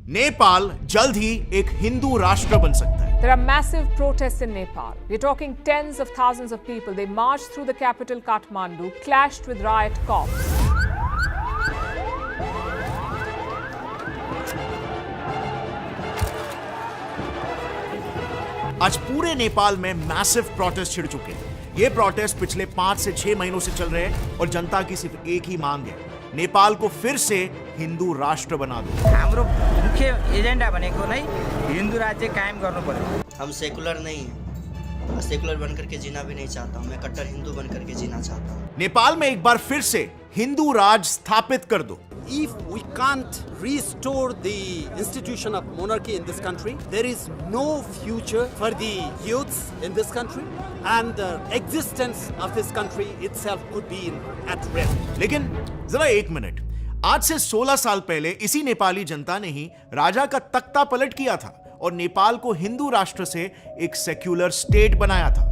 नेपाल जल्द ही एक हिंदू राष्ट्र बन सकता है। There are massive protests in Nepal. We're talking tens of thousands of people. They marched through the capital Kathmandu, clashed with riot cops. आज पूरे नेपाल में मैसिव प्रोटेस्ट छिड़ चुके हैं। ये प्रोटेस्ट पिछले 5 से 6 महीनों से चल रहे हैं और जनता की सिर्फ एक ही मांग है, नेपाल को फिर से हिंदू राष्ट्र बना दो। हाम्रो मुख्य एजेंडा भनेको नै हिंदू राज्य कायम गर्नु पर्यो। हम सेकुलर नहीं हैं, सेकुलर बनकर के जीना भी नहीं चाहता हूँ, मैं कट्टर हिंदू बनकर के जीना चाहता हूँ। नेपाल में एक बार फिर से हिंदू राज स्थापित कर दो। If we can't restore the institution of monarchy in this country, there is no future for the youths in this country, and the existence of this country itself could be at risk. लेकिन जरा एक minute, आज से 16 साल पहले इसी नेपाली जनता ने ही राजा का तख्ता पलट किया था और नेपाल को हिंदू राष्ट्र से एक सेक्युलर स्टेट बनाया था।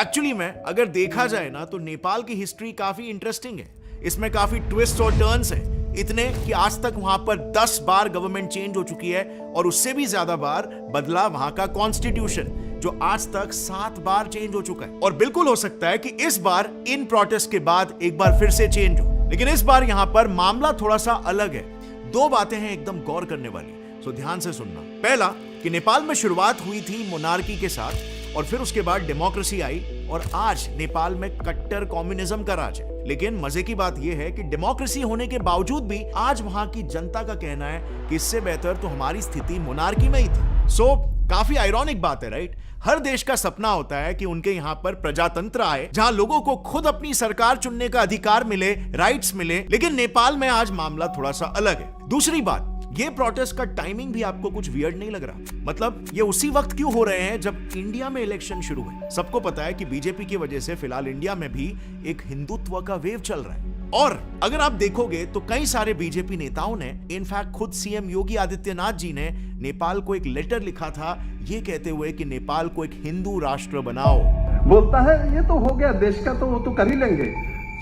एक्चुअली में अगर देखा जाए ना तो नेपाल की हिस्ट्री काफी इंटरेस्टिंग है। इसमें काफी ट्विस्ट और टर्न्स हैं, इतने कि आज तक वहां पर 10 बार गवर्नमेंट चेंज हो चुकी है और उससे भी ज्यादा बार बदला वहां का कॉन्स्टिट्यूशन, जो आज तक 7 बार चेंज हो चुका है। और बिल्कुल हो सकता है कि इस बार इन प्रोटेस्ट के बाद एक बार फिर से चेंज हो, लेकिन इस बार यहां पर मामला थोड़ा सा अलग है। 2 बातें हैं एकदम गौर करने वाली, सो ध्यान से सुनना। पहला कि नेपाल में शुरुआत हुई थी मोनार्की के साथ और फिर उसके बाद डेमोक्रेसी आई और आज नेपाल में कट्टर कम्युनिज्म का राज है। लेकिन मजे की बात यह है कि डेमोक्रेसी होने के बावजूद भी आज वहां की जनता का कहना है कि इससे बेहतर तो हमारी स्थिति मोनार्की में ही थी। सो काफी आयरॉनिक बात है, राइट? हर देश का सपना होता है कि उनके यहाँ पर प्रजातंत्र आए, जहां लोगों को खुद अपनी सरकार चुनने का अधिकार मिले, राइट्स मिले। लेकिन नेपाल में आज मामला थोड़ा सा अलग है। दूसरी बात, ये प्रोटेस्ट का टाइमिंग भी आपको कुछ वियर्ड नहीं लग रहा? मतलब ये उसी वक्त क्यों हो रहे हैं जब इंडिया में इलेक्शन शुरू है? सबको पता है कि बीजेपी की वजह से फिलहाल इंडिया में भी एक हिंदुत्व का वेव चल रहा है। और अगर आप देखोगे तो कई सारे बीजेपी नेताओं ने, इनफैक्ट खुद सीएम योगी आदित्यनाथ जी ने नेपाल को एक लेटर लिखा था ये कहते हुए कि नेपाल को एक हिंदू राष्ट्र बनाओ। बोलता है ये तो हो गया, देश का तो वो तो कर ही लेंगे,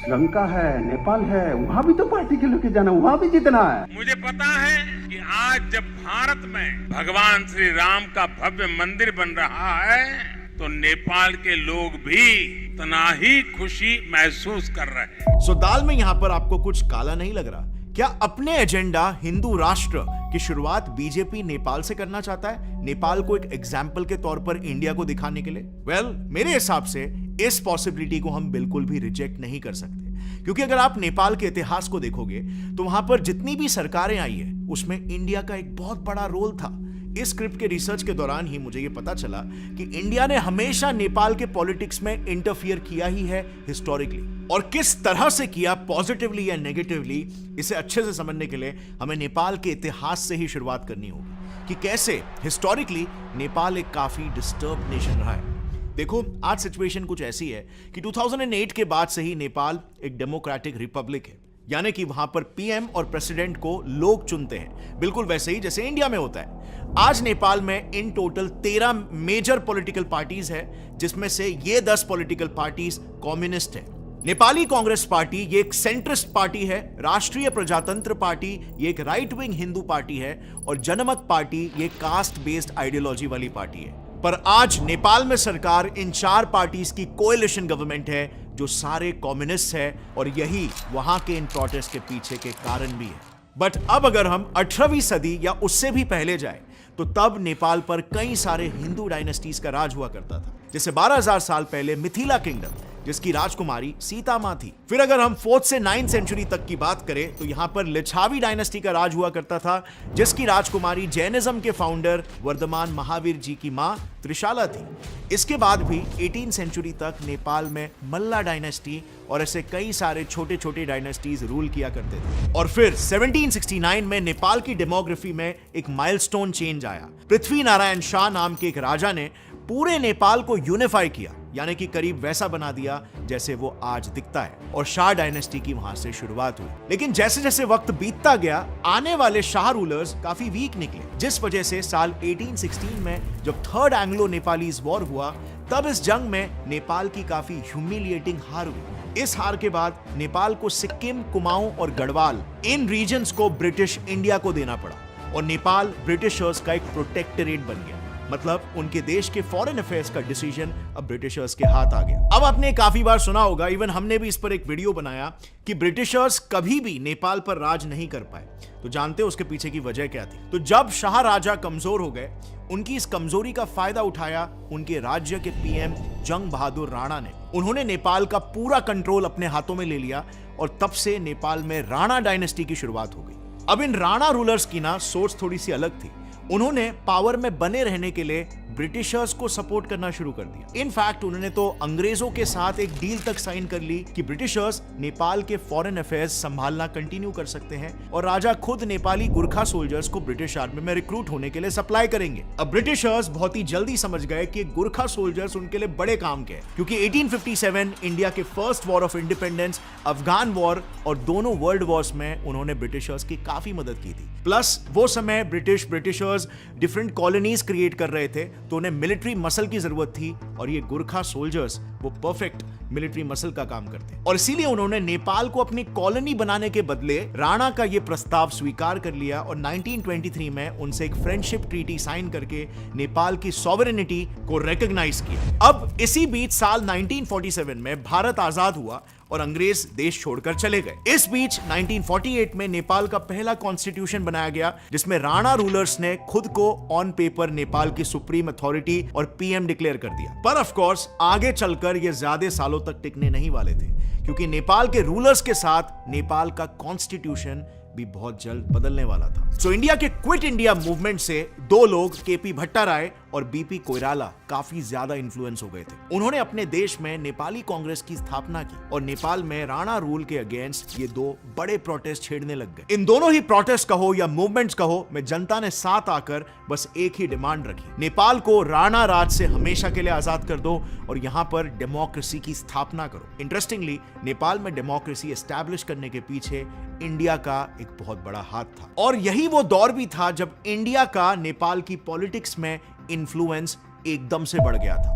श्रीलंका है, नेपाल है, वहां भी तो पार्टी के लेके जाना, वहां भी जीतना है। मुझे पता है कि आज जब भारत में भगवान श्री राम का भव्य मंदिर बन रहा है तो नेपाल के लोग भी इतना ही खुशी महसूस कर रहे हैं। सो दाल में यहाँ पर आपको कुछ काला नहीं लग रहा? क्या अपने एजेंडा हिंदू राष्ट्र की शुरुआत बीजेपी नेपाल से करना चाहता है, नेपाल को एक एग्जाम्पल के तौर पर इंडिया को दिखाने के लिए? वेल, मेरे हिसाब से इस पॉसिबिलिटी को हम बिल्कुल भी रिजेक्ट नहीं कर सकते, क्योंकि अगर आप नेपाल के इतिहास को देखोगे तो वहां पर जितनी भी सरकारें आई है उसमें इंडिया का एक बहुत बड़ा रोल था। इस स्क्रिप्ट के रिसर्च के दौरान ही मुझे यह पता चला कि इंडिया ने हमेशा नेपाल के पॉलिटिक्स में इंटरफियर किया ही है हिस्टोरिकली, और किस तरह से किया, पॉजिटिवली या नेगेटिवली, इसे अच्छे से समझने के लिए हमें नेपाल के इतिहास से ही शुरुआत करनी होगी कि कैसे हिस्टोरिकली नेपाल एक काफी डिस्टर्ब नेशन रहा है। देखो, आज सिचुएशन कुछ ऐसी है कि 2008 के बाद से ही नेपाल एक डेमोक्रेटिक रिपब्लिक है, यानी कि वहां पर पीएम और प्रेसिडेंट को लोग चुनते हैं, बिल्कुल वैसे ही जैसे इंडिया में होता है। आज नेपाल में in total 13 major political parties है, जिसमें से ये 10 पॉलिटिकल पार्टीज कम्युनिस्ट है। नेपाली कांग्रेस पार्टी ये एक सेंट्रिस्ट पार्टी है, राष्ट्रीय प्रजातंत्र पार्टी ये एक राइट विंग हिंदू पार्टी है और जनमत पार्टी ये कास्ट बेस्ड आइडियोलॉजी वाली पार्टी है। पर आज नेपाल में सरकार इन 4 पार्टीज की कोएलिशन गवर्नमेंट है जो सारे कम्युनिस्ट है, और यही वहां के इन प्रोटेस्ट के पीछे के कारण भी है। बट अब अगर हम 18वीं सदी या उससे भी पहले जाए तो तब नेपाल पर कई सारे हिंदू डायनेस्टीज का राज हुआ करता था, जैसे 12,000 साल पहले मिथिला किंगडम, जिसकी राजकुमारी सीता मां थी। फिर अगर हम 4th से 9th सेंचुरी तक की बात करें तो यहां पर लिच्छावी डायनेस्टी का राज हुआ करता था, जिसकी राजकुमारी जैनिज्म के फाउंडर वर्धमान महावीर जी की मां त्रिशाला थी। इसके बाद भी 18th सेंचुरी तक नेपाल में मल्ला डायनेस्टी और ऐसे कई सारे छोटे छोटे डायनेस्टीज रूल किया करते थे। और फिर 1769 में नेपाल की डेमोग्राफी में एक माइलस्टोन चेंज आया। पृथ्वी नारायण शाह नाम के एक राजा ने पूरे नेपाल को यूनिफाई किया, यानी कि करीब वैसा बना दिया जैसे वो आज दिखता है, और शाह डायनेस्टी की वहां से शुरुआत हुई। लेकिन जैसे जैसे वक्त बीतता गया, आने वाले शाह रूलर्स काफी वीक निकले, जिस वजह से साल 1816 में जब 3rd एंग्लो नेपालीज वॉर हुआ, तब इस जंग में नेपाल की काफी ह्यूमिलिएटिंग हार हुई। इस हार के बाद नेपाल को सिक्किम, कुमाऊं और गढ़वाल इन रीजन्स को ब्रिटिश इंडिया को देना पड़ा। और नेपाल ब्रिटिशर्स का एक प्रोटेक्टरेट बन गया। मतलब उनके देश के फॉरेन अफेयर्स का डिसीजन अब ब्रिटिशर्स के हाथ आ गया। अब आपने काफी बार सुना होगा, इवन हमने भी इस पर एक वीडियो बनाया कि ब्रिटिशर्स कभी भी नेपाल पर राज नहीं कर पाए। तो जानते हो उसके पीछे की वजह क्या थी? तो जब शाह राजा कमजोर हो गए, उनकी इस कमजोरी का फायदा उठाया उनके राज्य के पीएम जंग बहादुर राणा ने। उन्होंने नेपाल का पूरा कंट्रोल अपने हाथों में ले लिया और तब से नेपाल में राणा डायनेस्टी की शुरुआत हो गई। अब इन राणा रूलर्स की ना सोच थोड़ी सी अलग थी। उन्होंने पावर में बने रहने के लिए ब्रिटिशर्स को सपोर्ट करना शुरू कर दिया। इनफैक्ट उन्होंने तो अंग्रेजों के साथ एक डील तक साइन कर ली कि ब्रिटिशर्स नेपाल के फॉरेन अफेयर्स संभालना कंटिन्यू कर सकते हैं और राजा खुद नेपाली गुरखा सोल्जर्स को ब्रिटिश आर्मी में रिक्रूट होने के लिए सप्लाई करेंगे। अब ब्रिटिशर्स बहुत ही जल्दी समझ गए कि गुरखा सोल्जर्स उनके लिए बड़े काम के हैं, क्योंकि 1857 इंडिया के first war of independence, Afghan war और दोनों वर्ल्ड वॉर्स में उन्होंने ब्रिटिशर्स की काफी मदद की थी। प्लस वो समय ब्रिटिशर्स डिफरेंट कॉलोनीज क्रिएट कर रहे थे, तो उन्हें मिलिट्री मसल की जरूरत थी और ये गुरखा सोल्जर्स वो परफेक्ट मिलिट्री मसल का काम करते हैं। और इसीलिए उन्होंने नेपाल को अपनी कॉलोनी बनाने के बदले राणा का ये प्रस्ताव स्वीकार कर लिया और 1923 में उनसे एक फ्रेंडशिप ट्रीटी साइन करके नेपाल की सॉवरेनिटी को रिकॉग्नाइज किया। अब इसी बीच साल 1947 में भारत आजाद हुआ और अंग्रेज देश छोड़कर चले गए। इस बीच 1948 में नेपाल का पहला कॉन्स्टिट्यूशन बनाया गया, जिसमें राणा रूलर्स ने खुद को ऑन पेपर नेपाल की सुप्रीम अथॉरिटी और पीएम डिक्लेयर कर दिया। पर ऑफ कोर्स आगे चलकर ये ज्यादा सालों तक टिकने नहीं वाले थे, क्योंकि नेपाल के रूलर्स के साथ नेपाल का कॉन्स्टिट्यूशन भी बहुत जल्द बदलने वाला था। सो इंडिया के क्विट इंडिया मूवमेंट से दो लोग, केपी भट्टाराय और बीपी कोइराला, काफी ज्यादा इन्फ्लुएंस हो गए थे। उन्होंने अपने देश में नेपाली कांग्रेस की स्थापना की और नेपाल में राणा रूल के अगेंस्ट ये दो बड़े प्रोटेस्ट छेड़ने लग गए। इन दोनों ही प्रोटेस्ट कहो या मूवमेंट्स कहो, में जनता ने साथ आकर बस एक ही डिमांड रखी, नेपाल को राणा राज से हमेशा के लिए आजाद कर दो और यहां पर डेमोक्रेसी की स्थापना करो। इंटरेस्टिंगली नेपाल में डेमोक्रेसी एस्टैब्लिश करने के पीछे इंडिया का एक बहुत बड़ा हाथ था, और यही वो दौर भी था जब इंडिया का नेपाल की पॉलिटिक्स में इन्फ्लुएंस एकदम से बढ़ गया था।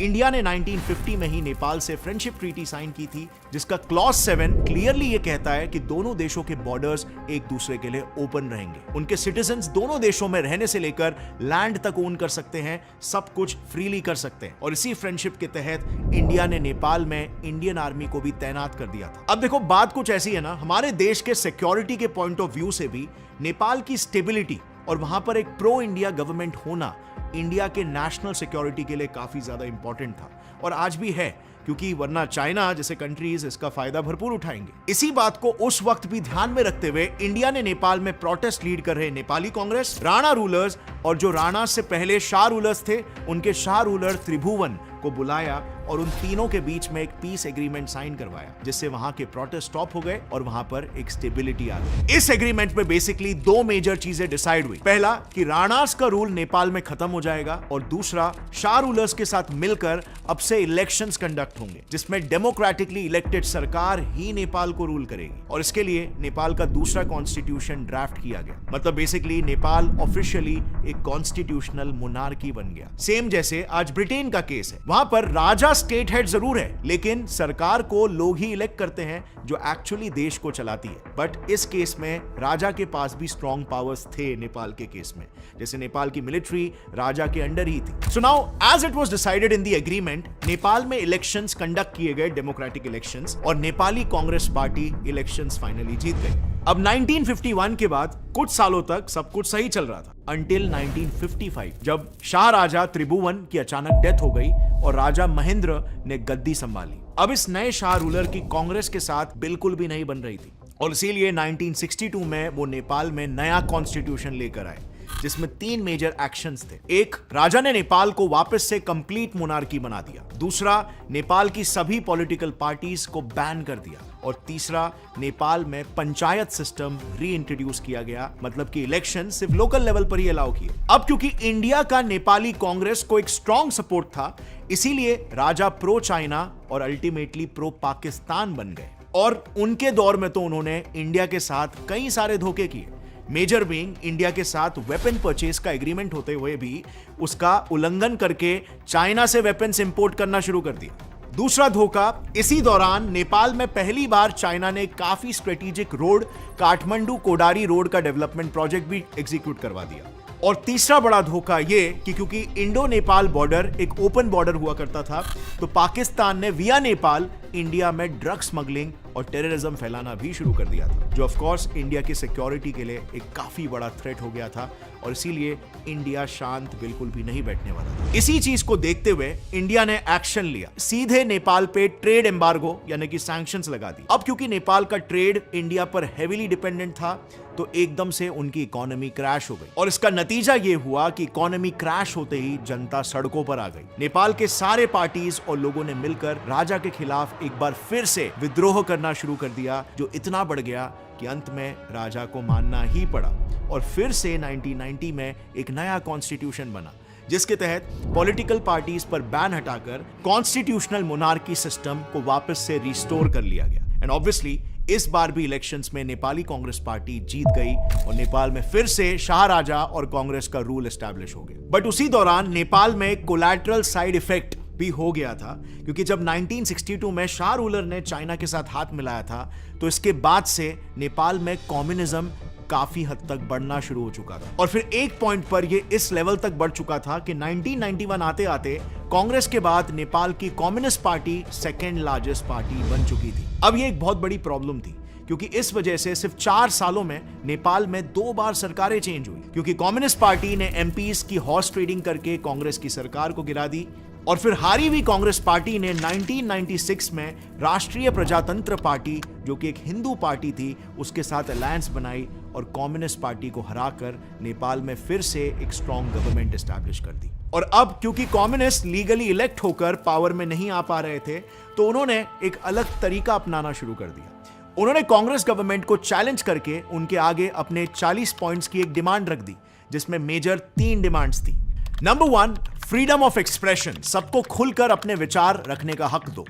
इंडिया ने 1950 में ही नेपाल से फ्रेंडशिप ट्रीटी साइन की थी, जिसका क्लॉज 7 क्लियरली ये कहता है कि दोनों देशों के बॉर्डर्स एक दूसरे के लिए ओपन रहेंगे। उनके सिटीजन्स दोनों देशों में रहने से लेकर लैंड तक ओन कर सकते हैं, सब कुछ फ्रीली कर सकते हैं। और इसी फ्रेंडशिप के तहत इंडिया ने नेपाल में इंडियन आर्मी को भी तैनात कर दिया था। अब देखो, बात कुछ ऐसी है ना, हमारे देश के सिक्योरिटी के पॉइंट ऑफ व्यू से भी नेपाल की स्टेबिलिटी और वहां पर एक प्रो इंडिया गवर्नमेंट होना इंडिया के नेशनल सिक्योरिटी के लिए काफी ज्यादा इंपॉर्टेंट था, और आज भी है, क्योंकि वरना चाइना जैसे कंट्रीज इसका फायदा भरपूर उठाएंगे। इसी बात को उस वक्त भी ध्यान में रखते हुए इंडिया ने नेपाल में प्रोटेस्ट लीड कर रहे नेपाली कांग्रेस, राणा रूलर्स और जो राणा से पहले शाह रूलर्स थे, उनके शाह रूलर त्रिभुवन को बुलाया और उन तीनों के बीच में एक पीस एग्रीमेंट साइन करवाया, जिससे वहां के प्रोटेस्ट स्टॉप हो गए और वहां पर एक स्टेबिलिटी आ गई। इस एग्रीमेंट में बेसिकली दो मेजर चीजें डिसाइड हुई। पहला कि राणास का रूल नेपाल में खत्म हो जाएगा, और दूसरा शाह रूलर्स के साथ मिलकर अब से इलेक्शंस कंडक्ट होंगे, जिसमें डेमोक्रेटिकली इलेक्टेड सरकार ही नेपाल को रूल करेगी। और इसके लिए नेपाल का दूसरा कॉन्स्टिट्यूशन ड्राफ्ट किया गया। मतलब बेसिकली नेपाल ऑफिशियली एक कॉन्स्टिट्यूशनल मोनार्की बन गया, सेम जैसे आज ब्रिटेन का केस है। वहां पर राजा स्टेट हेड जरूर है, लेकिन सरकार को लोग ही इलेक्ट करते हैं जो एक्चुअली देश को चलाती है। बट इस केस में राजा के पास भी स्ट्रॉन्ग पावर्स थे नेपाल के केस में, जैसे नेपाल की मिलिट्री राजा के अंडर ही थी। So now as it was decided in the agreement, Nepal में इलेक्शंस कंडक्ट किए गए, डेमोक्रेटिक इलेक्शंस, और Nepali Congress party elections finally जीत गई। अब 1951 के बाद कुछ सालों तक सब कुछ सही चल रहा था, अंटिल 1955 जब शाह राजा त्रिभुवन की अचानक डेथ हो गई और राजा महेंद्र ने गद्दी संभाली। अब इस नए शाह रूलर की कांग्रेस के साथ बिल्कुल भी नहीं बन रही थी, और इसीलिए 1962 में वो नेपाल में नया कॉन्स्टिट्यूशन लेकर आए, जिसमें 3 मेजर एक्शंस थे। एक, राजा ने नेपाल को वापस से कंप्लीट मोनार्की बना दिया। दूसरा, नेपाल की सभी पॉलिटिकल पार्टीज को बैन कर दिया। और तीसरा, नेपाल में पंचायत सिस्टम री इंट्रोड्यूस किया गया, मतलब कि इलेक्शन सिर्फ लोकल लेवल पर ही अलाउ किए। अब क्योंकि इंडिया का नेपाली कांग्रेस को एक स्ट्रॉन्ग सपोर्ट था, इसीलिए राजा प्रो चाइना और अल्टीमेटली प्रो पाकिस्तान बन गए। और उनके दौर में तो उन्होंने इंडिया के साथ कई सारे धोखे किए, मेजर बीइंग इंडिया के साथ वेपन परचेज का एग्रीमेंट होते हुए भी उसका उल्लंघन करके चाइना से वेपन्स इंपोर्ट करना शुरू कर दिया। दूसरा धोखा, इसी दौरान नेपाल में पहली बार चाइना ने काफी strategic road Kathmandu Kodari road का डेवलपमेंट प्रोजेक्ट भी एग्जीक्यूट करवा दिया। और तीसरा बड़ा धोखा यह कि क्योंकि इंडो नेपाल बॉर्डर एक ओपन बॉर्डर हुआ करता था, तो पाकिस्तान ने विया नेपाल इंडिया में ड्रग स्मगलिंग और टेररिज्म फैलाना भी शुरू कर दिया था, जो ऑफ कोर्स इंडिया की सिक्योरिटी के लिए एक काफी बड़ा थ्रेट हो गया था और इसीलिए इंडिया शांत बिल्कुल भी नहीं बैठने वाला था। इसी चीज को देखते हुए इंडिया ने एक्शन लिया, सीधे नेपाल पे ट्रेड एम्बार्गो यानी कि सैंक्शंस लगा दी। अब क्योंकि नेपाल का ट्रेड इंडिया पर हेवीली डिपेंडेंट था, तो एकदम से उनकी इकोनॉमी क्रैश हो गई और इसका नतीजा यह हुआ कि इकोनॉमी क्रैश होते ही जनता सड़कों पर आ गई। नेपाल के सारे पार्टीज और लोगों ने मिलकर राजा के खिलाफ एक बार फिर से विद्रोह करना शुरू कर दिया, जो इतना बढ़ गया कि अंत में राजा को मानना ही पड़ा और फिर से 1990 में एक नया कॉन्स्टिट्यूशन बना, जिसके तहत पॉलिटिकल पार्टीज पर बैन हटाकर कॉन्स्टिट्यूशनल मोनार्की सिस्टम को वापस से रिस्टोर कर लिया गया। एंड ऑब्वियसली इस बार भी इलेक्शंस में नेपाली कांग्रेस पार्टी जीत गई और नेपाल में फिर से शाह राजा और कांग्रेस का रूल एस्टैब्लिश हो गया। बट उसी दौरान नेपाल में कोलैटरल साइड इफेक्ट भी हो गया था, क्योंकि जब 1962 में शाह रूलर ने चाइना के साथ हाथ मिलाया था, तो इसके बाद से नेपाल में कम्युनिज्म काफी हद तक बढ़ना शुरू हो चुका था और फिर एक पॉइंट पर यह इस लेवल तक बढ़ चुका था कि 1991 आते आते कांग्रेस के बाद नेपाल की communist party second largest party बन चुकी थी। अब यह एक बहुत बड़ी प्रॉब्लम थी, क्योंकि इस वजह से सिर्फ 4 सालों में नेपाल में 2 बार सरकारें चेंज हुई, क्योंकि कम्युनिस्ट पार्टी ने एमपीज की हॉर्स ट्रेडिंग करके कांग्रेस की सरकार को गिरा दी और फिर हारी हुई कांग्रेस पार्टी ने 1996 में राष्ट्रीय प्रजातंत्र पार्टी, जो कि एक हिंदू पार्टी थी, उसके साथ अलायंस बनाई और कम्युनिस्ट पार्टी को हराकर नेपाल में फिर से एक स्ट्रॉन्ग गवर्नमेंट एस्टैब्लिश कर दी। और अब क्योंकि कम्युनिस्ट लीगली इलेक्ट होकर पावर में नहीं आ पा रहे थे, तो उन्होंने एक अलग तरीका अपनाना शुरू कर दिया। उन्होंने कांग्रेस गवर्नमेंट को चैलेंज करके उनके आगे अपने 40 पॉइंट्स की एक डिमांड रख दी, जिसमें मेजर 3 डिमांड्स थी। नंबर 1, फ्रीडम ऑफ एक्सप्रेशन, सबको खुलकर अपने विचार रखने का हक दो।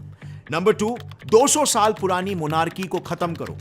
नंबर 2, 200 साल पुरानी मोनार्की को खत्म करो।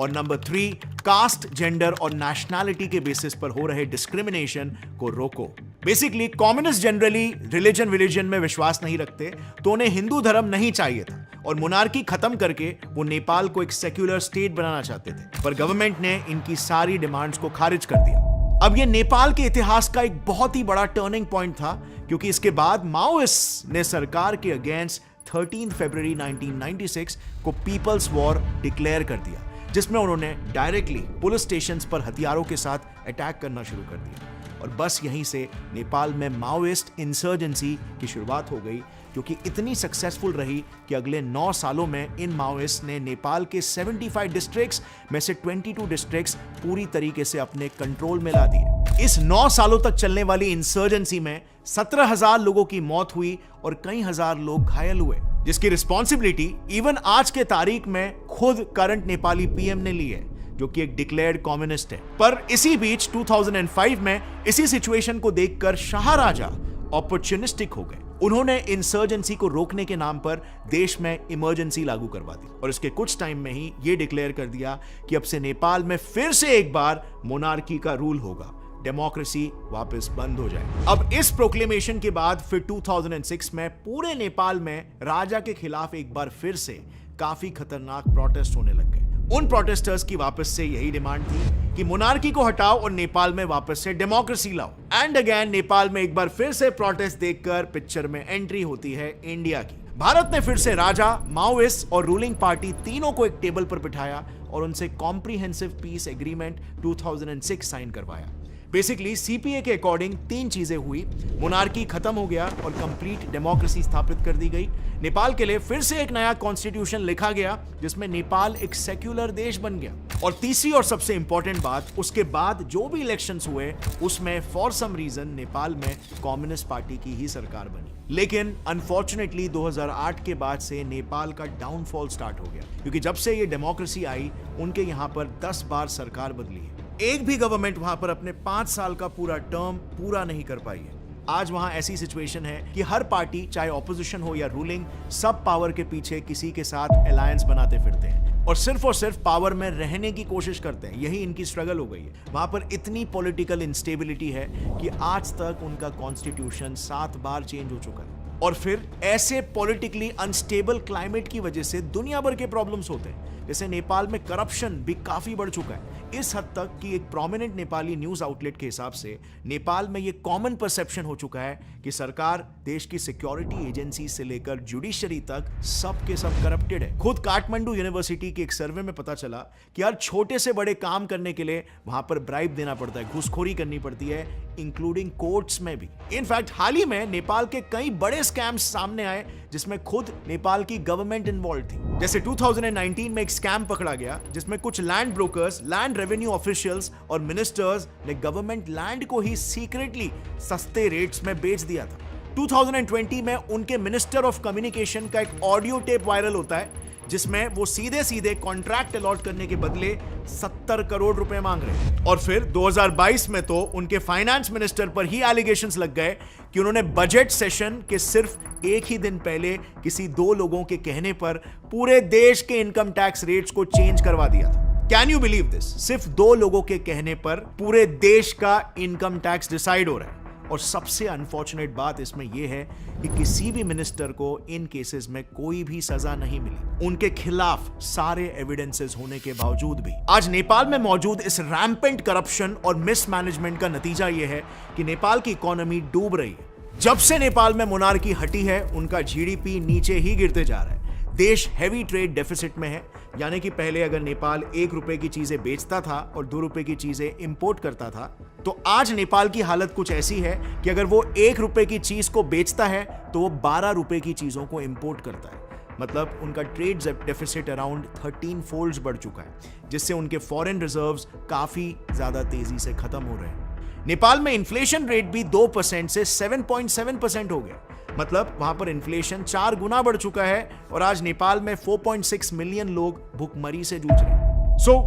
और नंबर 3, कास्ट, जेंडर और नेशनैलिटी के बेसिस पर हो रहे डिस्क्रिमिनेशन को रोको। बेसिकली कम्युनिस्ट जनरली रिलीजन में विश्वास नहीं रखते, तो उन्हें हिंदू धर्म नहीं चाहिए था और मोनार्की खत्म करके वो नेपाल को एक सेक्युलर स्टेट बनाना चाहते थे, पर गवर्नमेंट ने इनकी सारी डिमांड्स को खारिज कर दिया। अब ये नेपाल के इतिहास का एक बहुत ही बड़ा टर्निंग पॉइंट था, क्योंकि इसके बाद माओइस्ट ने सरकार के अगेंस्ट 13 फरवरी 1996 को पीपल्स वॉर डिक्लेयर कर दिया, जिसमें उन्होंने डायरेक्टली पुलिस स्टेशंस पर हथियारों के साथ अटैक करना शुरू कर दिया। और बस यहीं से नेपाल में माओइस्ट इंसर्जेंसी की शुरुआत हो गई, जो कि इतनी सक्सेसफुल रही कि अगले 9 सालों में इन माओइस्ट ने नेपाल के 75 डिस्ट्रिक्ट्स में से 22 डिस्ट्रिक्ट्स पूरी तरीके से अपने कंट्रोल में ला दिए। इस 9 सालों तक चलने वाली इंसर्जेंसी में 17,000 लोगों की मौत हुई और कई हजार लोग घायल हुए, जिसकी रिस्पॉन्सिबिलिटी इवन आज के तारीख में खुद करंट नेपाली पीएम ने ली है, जो कि एक डिक्लेयर्ड कम्युनिस्ट है। पर इसी बीच 2005 में इसी सिचुएशन को देखकर शाह राजा अपॉर्चुनिस्टिक हो गए। उन्होंने इंसर्जेंसी को रोकने के नाम पर देश में इमरजेंसी लागू करवा दी और इसके कुछ टाइम में ही यह डिक्लेयर कर दिया कि अब से नेपाल में फिर से एक बार मोनार्की का रूल होगा, डेमोक्रेसी वापस बंद हो जाए। अब इस प्रोक्लेमेशन के बाद फिर 2006 में पूरे नेपाल में राजा के खिलाफ एक बार फिर से काफी खतरनाक प्रोटेस्ट होने लग गए। उन प्रोटेस्टर्स की वापस से यही डिमांड थी कि मोनार्की को हटाओ और नेपाल में वापस से डेमोक्रेसी लाओ। एंड अगेन नेपाल में एक बार फिर से प्रोटेस्ट देखकर पिक्चर में एंट्री होती है इंडिया की। भारत ने फिर से राजा, माओइस्ट और रूलिंग पार्टी तीनों को एक टेबल पर बिठाया और उनसे कॉम्प्रिहेंसिव पीस एग्रीमेंट 2006 साइन करवाया। बेसिकली सीपीए के अकॉर्डिंग 3 चीजें हुई, मोनार्की खत्म हो गया और कंप्लीट डेमोक्रेसी स्थापित कर दी गई। नेपाल के लिए फिर से एक नया कॉन्स्टिट्यूशन लिखा गया, जिसमें नेपाल एक सेक्युलर देश बन गया। और तीसरी और सबसे इंपॉर्टेंट बात, उसके बाद जो भी इलेक्शंस हुए उसमें फॉर सम रीजन नेपाल में कम्युनिस्ट पार्टी की ही सरकार बनी। लेकिन अनफॉर्चुनेटली 2008 के बाद से नेपाल का डाउनफॉल स्टार्ट हो गया, क्योंकि जब से ये डेमोक्रेसी आई उनके यहाँ पर 10 बार सरकार बदली है। एक भी गवर्नमेंट वहां पर अपने 5 साल का पूरा टर्म पूरा नहीं कर पाई है। आज वहां ऐसी सिचुएशन है कि हर पार्टी, चाहे ऑपोजिशन हो या रूलिंग, सब पावर के पीछे किसी के साथ अलायंस बनाते फिरते हैं और सिर्फ पावर में रहने की कोशिश करते हैं। यही इनकी स्ट्रगल हो गई है। वहां पर इतनी पॉलिटिकल इंस्टेबिलिटी है कि आज तक उनका कॉन्स्टिट्यूशन 7 बार चेंज हो चुका है। और फिर ऐसे पॉलिटिकली अनस्टेबल क्लाइमेट की वजह से दुनिया भर के प्रॉब्लम्स होते हैं। जैसे नेपाल में करप्शन भी काफी बढ़ चुका है, इस हद तक कि एक प्रोमिनेंट नेपाली न्यूज आउटलेट के हिसाब से नेपाल में यह कॉमन परसेप्शन हो चुका है कि सरकार देश की सिक्योरिटी एजेंसी से लेकर जुडिशरी तक सब के सब करप्टेड है। खुद काठमांडू यूनिवर्सिटी के एक सर्वे में पता चला कि हर छोटे से बड़े काम करने के लिए वहां पर ब्राइब देना पड़ता है, घूसखोरी करनी पड़ती है, इंक्लूडिंग कोर्ट्स में भी। इनफैक्ट हाल ही में नेपाल के कई बड़े स्कैम्स सामने आए जिसमें खुद नेपाल की गवर्नमेंट इन्वॉल्व थी। जैसे 2019 में एक स्कैम पकड़ा गया जिसमें कुछ land brokers, land revenue officials और मिनिस्टर्स ने गवर्नमेंट लैंड को ही सीक्रेटली सस्ते रेट्स में बेच दिया था। 2020 में उनके मिनिस्टर ऑफ कम्युनिकेशन का एक ऑडियो टेप वायरल होता है जिसमें वो सीधे सीधे कॉन्ट्रैक्ट अलॉट करने के बदले 70 करोड़ रुपए मांग रहे हैं। और फिर 2022 में तो उनके फाइनेंस मिनिस्टर पर ही एलिगेशंस लग गए कि उन्होंने बजट सेशन के सिर्फ एक ही दिन पहले किसी 2 लोगों के कहने पर पूरे देश के इनकम टैक्स रेट्स को चेंज करवा दिया था। Can you believe this? सिर्फ 2 लोगों के कहने पर पूरे देश का इनकम टैक्स डिसाइड हो रहा है। और सबसे अनफॉर्चुनेट बात इसमें यह है कि किसी भी मिनिस्टर को इन केसेस में कोई भी सजा नहीं मिली, उनके खिलाफ सारे एविडेंसेस होने के बावजूद भी। आज नेपाल में मौजूद इस रैम्पेंट करप्शन और मिसमैनेजमेंट का नतीजा यह है कि नेपाल की इकोनॉमी डूब रही है। जब से नेपाल में मोनार्की हटी है, उनका जीडीपी नीचे ही गिरते जा रहा है। देश हैवी ट्रेड डेफिसिट में है, यानी कि पहले अगर नेपाल 1 रुपए की चीजें बेचता था और 2 रुपए की चीजें इंपोर्ट करता था, तो आज नेपाल की हालत कुछ ऐसी है कि अगर वो 1 रुपए की चीज को बेचता है तो वो 12 रुपए की चीजों को इंपोर्ट करता है। मतलब उनका ट्रेड डेफिसिट अराउंड 13 फोल्ड्स बढ़ चुका है, जिससे उनके फॉरेन रिजर्व्स काफी ज्यादा तेजी से खत्म हो रहे हैं। नेपाल में इन्फ्लेशन रेट भी 2% से 7.7% हो गया। मतलब वहां पर इन्फ्लेशन 4 गुना बढ़ चुका है और आज नेपाल में 4.6 मिलियन लोग भुखमरी से जूझ रहे हैं।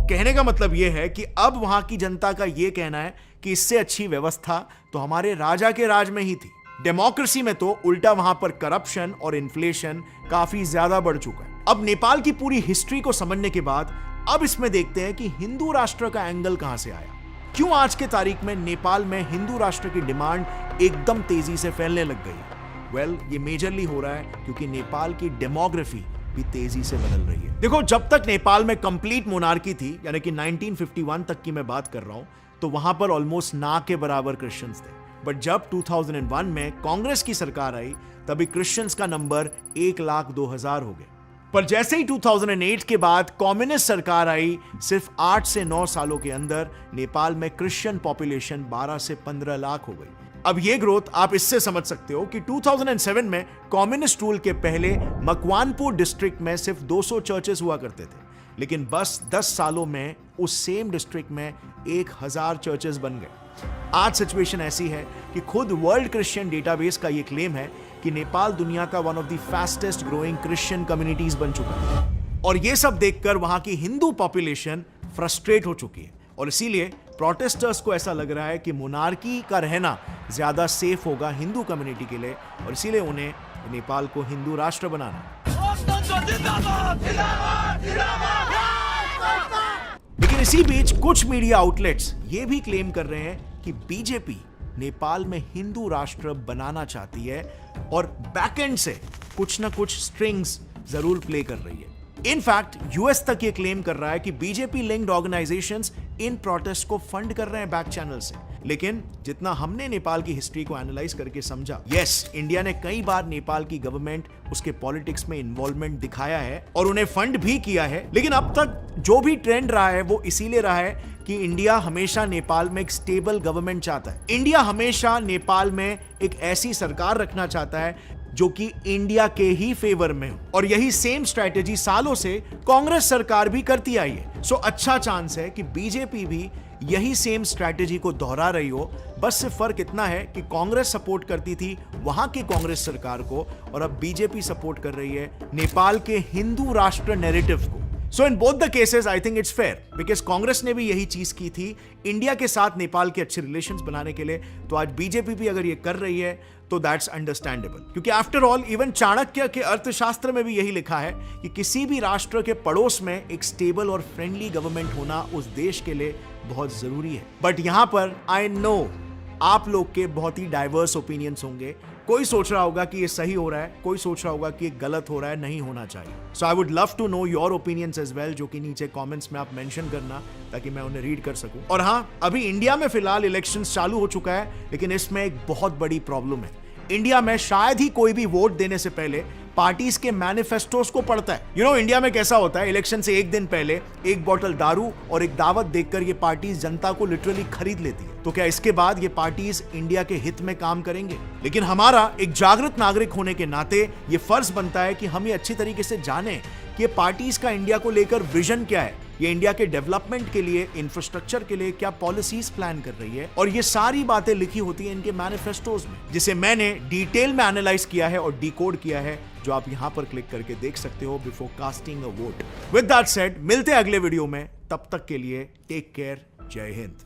कहने का मतलब यह है कि अब वहां की जनता का यह कहना है कि इससे अच्छी व्यवस्था तो हमारे राजा के राज में ही थी। डेमोक्रेसी में तो उल्टा वहां पर करप्शन और इन्फ्लेशन काफी ज्यादा बढ़ चुका है। अब नेपाल की पूरी हिस्ट्री को समझने के बाद अब इसमें देखते हैं कि हिंदू राष्ट्र का एंगल कहां से आया। क्यों आज के तारीख में नेपाल में हिंदू राष्ट्र की डिमांड एकदम तेजी से फैलने लग गई है? ये मेजरली हो रहा है क्योंकि नेपाल की डेमोग्राफी भी तेजी से बदल रही है। देखो, जब तक नेपाल में कंप्लीट मोनार्की थी, यानी कि 1951 तक की मैं बात कर रहा हूं, तो वहां पर ऑलमोस्ट ना के बराबर क्रिश्चियंस थे। बट जब 2001 में कांग्रेस की सरकार आई, तभी क्रिश्चियंस का नंबर 1,02,000 हो गए। पर जैसे ही 2008 के बाद कम्युनिस्ट सरकार आई, सिर्फ 8 से 9 सालों के अंदर नेपाल में क्रिश्चियन पॉपुलेशन 12 से 15 लाख हो गई। अब ये ग्रोथ आप इससे समझ सकते हो कि 2007 में कम्युनिस्ट रूल के पहले मकवानपुर डिस्ट्रिक्ट में सिर्फ 200 चर्चेस हुआ करते थे, लेकिन बस 10 सालों में उस सेम डिस्ट्रिक्ट में 1000 चर्चेस बन गए। आज सिचुएशन ऐसी है कि खुद वर्ल्ड क्रिश्चियन डेटाबेस का ये क्लेम है कि नेपाल दुनिया का one of the fastest growing Christian communities बन चुका है। और ये सब देखकर वहां की हिंदू पॉपुलेशन फ्रस्ट्रेट हो चुकी है और इसीलिए प्रोटेस्टर्स को ऐसा लग रहा है कि मोनार्की का रहना ज्यादा सेफ होगा हिंदू कम्युनिटी के लिए और इसीलिए उन्हें नेपाल को हिंदू राष्ट्र बनाना। लेकिन इसी बीच कुछ मीडिया आउटलेट्स ये भी क्लेम कर रहे हैं कि बीजेपी नेपाल में हिंदू राष्ट्र बनाना चाहती है और बैकएंड से कुछ ना कुछ स्ट्रिंग्स जरूर प्ले कर रही है। इनफैक्ट यूएस तक ये क्लेम कर रहा है कि बीजेपी लिंक्ड ऑर्गेनाइजेशंस इन प्रोटेस्ट को फंड कर रहे हैं बैक चैनल से। लेकिन जितना हमने नेपाल की हिस्ट्री को एनालाइज करके समझा, यस, इंडिया ने कई बार नेपाल की गवर्नमेंट उसके पॉलिटिक्स में इन्वॉल्वमेंट दिखाया है और उन्हें फंड भी किया है। लेकिन अब तक जो भी ट्रेंड रहा है वो इसीलिए रहा है कि इंडिया हमेशा नेपाल में एक स्टेबल गवर्नमेंट चाहता है। इंडिया हमेशा नेपाल में एक ऐसी सरकार रखना चाहता है जो कि इंडिया के ही फेवर में हो और यही सेम स्ट्रैटेजी सालों से कांग्रेस सरकार भी करती आई है। सो अच्छा चांस है कि बीजेपी भी यही सेम स्ट्रैटेजी को दोहरा रही हो। बस से फर्क इतना है कि कांग्रेस सपोर्ट करती थी वहां की कांग्रेस सरकार को और अब बीजेपी सपोर्ट कर रही है नेपाल के हिंदू राष्ट्र नैरेटिव को। So in both the cases I think it's fair because Congress ने भी यही चीज की थी इंडिया के साथ नेपाल के अच्छे रिलेशंस बनाने के लिए। तो आज बीजेपी भी अगर ये कर रही है तो दैट्स अंडरस्टैंडेबल, क्योंकि आफ्टर ऑल इवन चाणक्य के अर्थशास्त्र में भी यही लिखा है कि किसी भी राष्ट्र के पड़ोस में एक स्टेबल और फ्रेंडली गवर्नमेंट होना उस देश के लिए बहुत जरूरी है। बट यहां पर आई नो आप लोग के बहुत ही डाइवर्स ओपिनियंस होंगे कोई सोच रहा होगा कि ये सही हो रहा है, कोई सोच रहा होगा कि ये गलत हो रहा है, नहीं होना चाहिए। So I would love to know your opinions as well, जो कि नीचे कमेंट्स में आप मेंशन करना ताकि मैं उन्हें रीड कर सकूं। और हाँ, अभी इंडिया में फिलहाल इलेक्शंस चालू हो चुका है, लेकिन इसमें एक बहुत बड़ी प्रॉब्लम है। इंडिया में शायद ही कोई भी वोट देने से पहले पार्टीज के मैनिफेस्टोस को पढ़ता है। यू नो, इंडिया में कैसा होता है, इलेक्शन से एक दिन पहले एक बोतल दारू और एक दावत देखकर ये पार्टीज जनता को लिटरली खरीद लेती है। तो क्या इसके बाद ये पार्टीज इंडिया के हित में काम करेंगे? लेकिन हमारा एक जागृत नागरिक होने के नाते ये फर्ज बनता है कि हम ये अच्छी तरीके से जाने कि ये पार्टीज का इंडिया को लेकर विजन क्या है, ये इंडिया के डेवलपमेंट के लिए, इंफ्रास्ट्रक्चर के लिए क्या पॉलिसीज प्लान कर रही है। और ये सारी बातें लिखी होती हैं इनके मैनिफेस्टोज में, जिसे मैंने डिटेल में एनालाइज किया है और डिकोड किया है, जो आप यहां पर क्लिक करके देख सकते हो before casting a vote. With that said, मिलते हैं अगले वीडियो में, तब तक के लिए टेक केयर, जय हिंद।